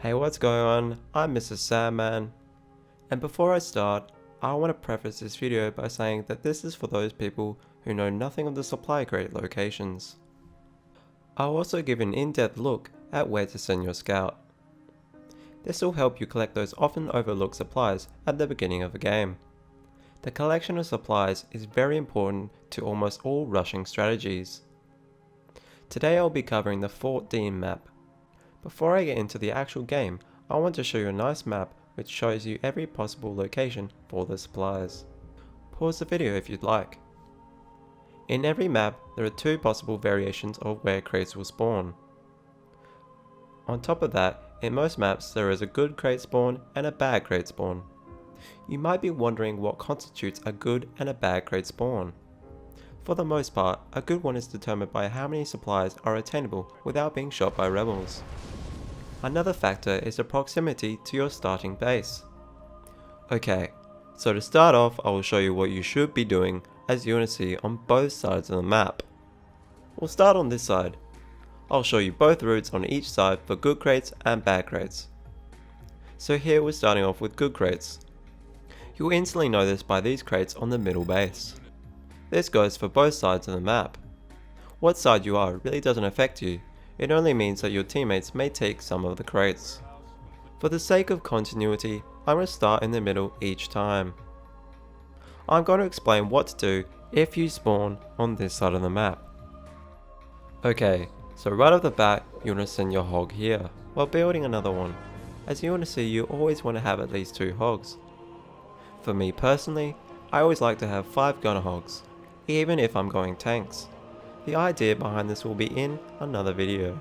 Hey, what's going on? I'm Mr. Sandman, and before I start, I want to preface this video by saying that this is for those people who know nothing of the supply crate locations. I'll also give an in-depth look at where to send your scout. This will help you collect those often overlooked supplies at the beginning of a game. The collection of supplies is very important to almost all rushing strategies. Today I'll be covering the Fort Deen map. Before I get into the actual game, I want to show you a nice map which shows you every possible location for the supplies. Pause the video if you'd like. In every map, there are two possible variations of where crates will spawn. On top of that, in most maps there is a good crate spawn and a bad crate spawn. You might be wondering what constitutes a good and a bad crate spawn. For the most part, a good one is determined by how many supplies are attainable without being shot by rebels. Another factor is the proximity to your starting base. Okay, so to start off, I will show you what you should be doing as UNSC on both sides of the map. We'll start on this side. I'll show you both routes on each side for good crates and bad crates. So here we're starting off with good crates. You'll instantly know this by these crates on the middle base. This goes for both sides of the map. What side you are really doesn't affect you, it only means that your teammates may take some of the crates. For the sake of continuity, I'm going to start in the middle each time. I'm going to explain what to do if you spawn on this side of the map. Okay, so right off the bat, you want to send your hog here, while building another one. As you want to see, you always want to have at least 2 hogs. For me personally, I always like to have 5 gunner hogs, even if I'm going tanks. The idea behind this will be in another video.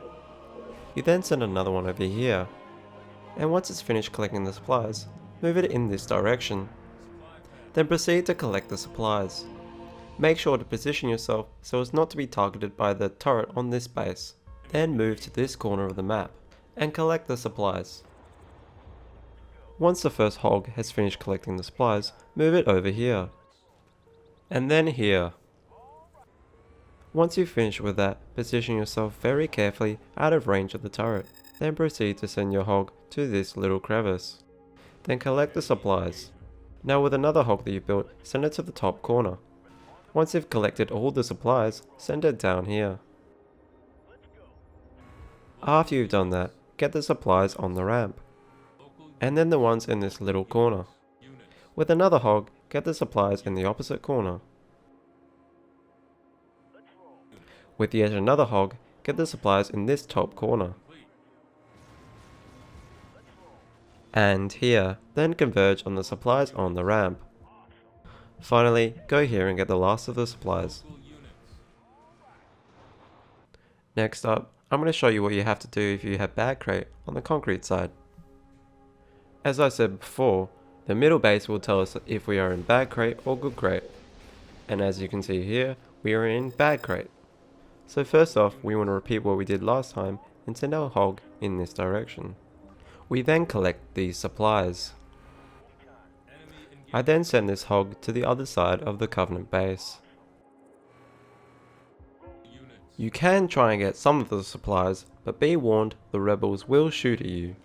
You then send another one over here, and once it's finished collecting the supplies, move it in this direction. Then proceed to collect the supplies. Make sure to position yourself so as not to be targeted by the turret on this base. Then move to this corner of the map and collect the supplies. Once the first hog has finished collecting the supplies, move it over here. And then here. Once you finish with that, position yourself very carefully out of range of the turret. Then proceed to send your hog to this little crevice. Then collect the supplies. Now with another hog that you built, send it to the top corner. Once you've collected all the supplies, send it down here. After you've done that, get the supplies on the ramp. And then the ones in this little corner. With another hog, get the supplies in the opposite corner. With yet another hog, get the supplies in this top corner. And here, then converge on the supplies on the ramp. Finally, go here and get the last of the supplies. Next up, I'm going to show you what you have to do if you have bad crate on the concrete side. As I said before, the middle base will tell us if we are in bad crate or good crate. And as you can see here, we are in bad crate. So first off, we want to repeat what we did last time and send our hog in this direction. We then collect these supplies. I then send this hog to the other side of the Covenant base. You can try and get some of the supplies, but be warned, the rebels will shoot at you.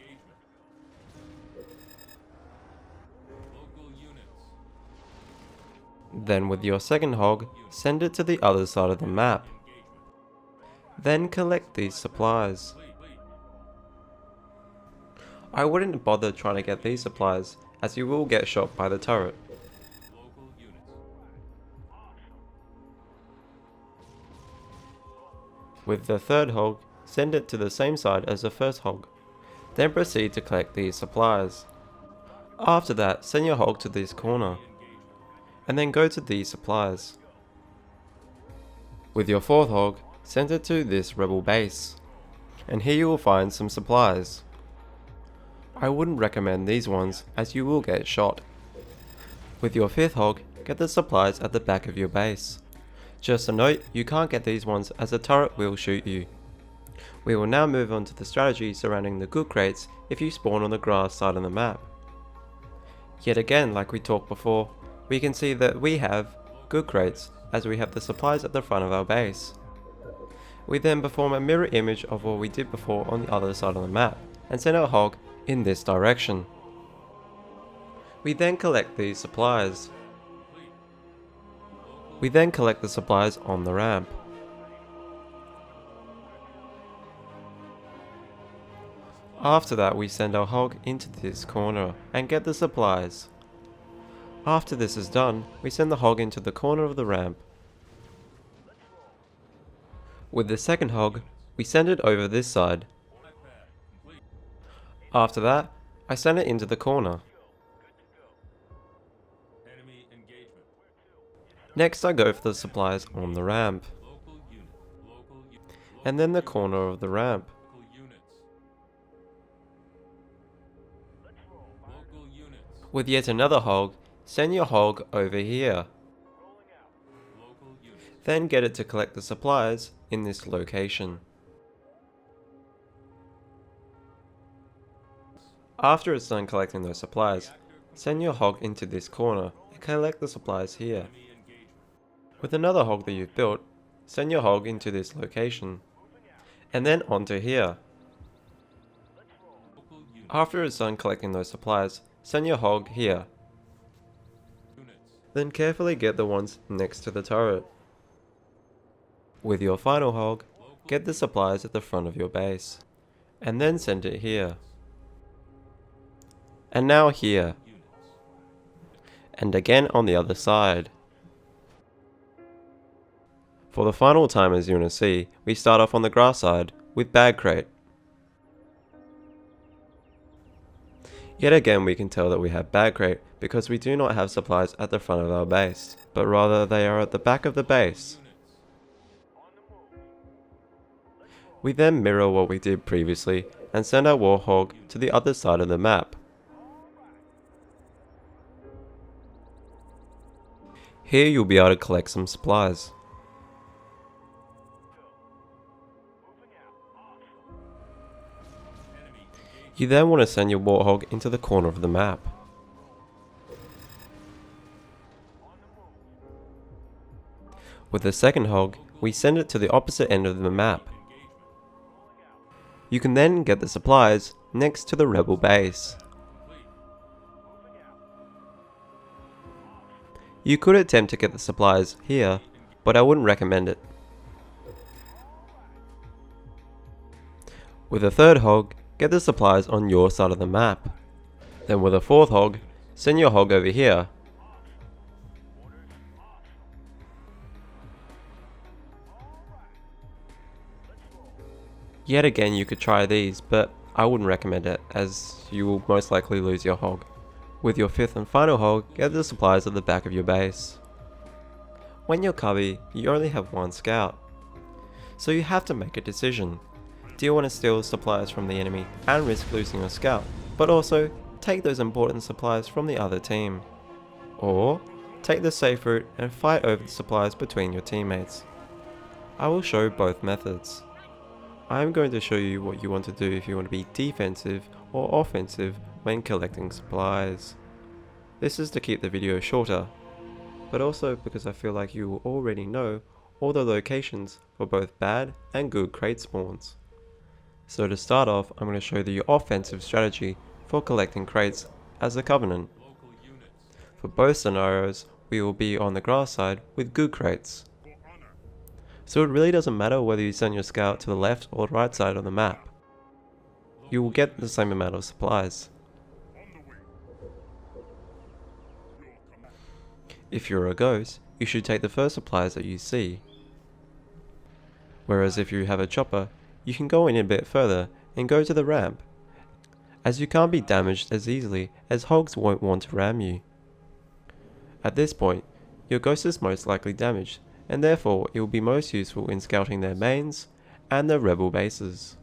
Then with your second hog, send it to the other side of the map. Then collect these supplies. I wouldn't bother trying to get these supplies, as you will get shot by the turret. With the third hog, send it to the same side as the first hog. Then proceed to collect these supplies. After that, send your hog to this corner. And then go to these supplies. With your fourth hog, send it to this rebel base. And here you will find some supplies. I wouldn't recommend these ones as you will get shot. With your fifth hog, get the supplies at the back of your base. Just a note, you can't get these ones as the turret will shoot you. We will now move on to the strategy surrounding the good crates if you spawn on the grass side of the map. Yet again, like we talked before, we can see that we have good crates as we have the supplies at the front of our base. We then perform a mirror image of what we did before on the other side of the map, and send our hog in this direction. We then collect these supplies. We then collect the supplies on the ramp. After that, we send our hog into this corner and get the supplies. After this is done, we send the hog into the corner of the ramp. With the second hog, we send it over this side. After that, I send it into the corner. Next, I go for the supplies on the ramp, and then the corner of the ramp. With yet another hog, send your hog over here. Then get it to collect the supplies in this location. After it's done collecting those supplies, send your hog into this corner and collect the supplies here. With another hog that you've built, send your hog into this location, and then onto here. After it's done collecting those supplies, send your hog here. Then carefully get the ones next to the turret. With your final hog, get the supplies at the front of your base, and then send it here. And now here. And again on the other side. For the final time as UNSC, we start off on the grass side with bag crate. Yet again we can tell that we have bag crate because we do not have supplies at the front of our base, but rather they are at the back of the base. We then mirror what we did previously and send our warhog to the other side of the map. Here you'll be able to collect some supplies. You then want to send your warthog into the corner of the map. With the second hog, we send it to the opposite end of the map. You can then get the supplies next to the rebel base. You could attempt to get the supplies here, but I wouldn't recommend it. With a third hog, get the supplies on your side of the map. Then with a fourth hog, send your hog over here. Yet again you could try these, but I wouldn't recommend it as you will most likely lose your hog. With your fifth and final hog, get the supplies at the back of your base. When you're cubby, you only have one scout, so you have to make a decision. Do you want to steal supplies from the enemy and risk losing your scout, but also take those important supplies from the other team? Or take the safe route and fight over the supplies between your teammates? I will show both methods. I am going to show you what you want to do if you want to be defensive or offensive when collecting supplies. This is to keep the video shorter, but also because I feel like you will already know all the locations for both bad and good crate spawns. So to start off, I'm going to show the offensive strategy for collecting crates as a Covenant. For both scenarios, we will be on the grass side with good crates. So it really doesn't matter whether you send your scout to the left or right side of the map. You will get the same amount of supplies. If you're a ghost, you should take the first supplies that you see. Whereas if you have a chopper, you can go in a bit further and go to the ramp, as you can't be damaged as easily as hogs won't want to ram you. At this point, your ghost is most likely damaged, and therefore it will be most useful in scouting their mains and their rebel bases.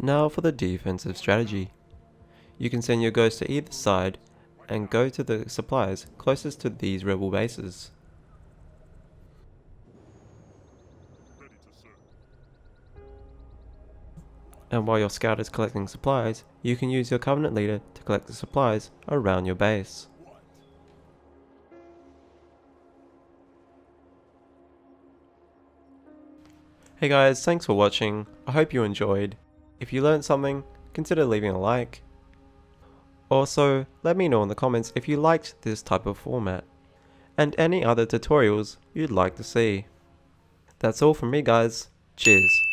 Now for the defensive strategy. You can send your ghost to either side and go to the supplies closest to these rebel bases. And while your scout is collecting supplies, you can use your Covenant leader to collect the supplies around your base. Hey guys, thanks for watching. I hope you enjoyed. If you learned something, consider leaving a like. Also, let me know in the comments if you liked this type of format, and any other tutorials you'd like to see. That's all from me guys. Cheers.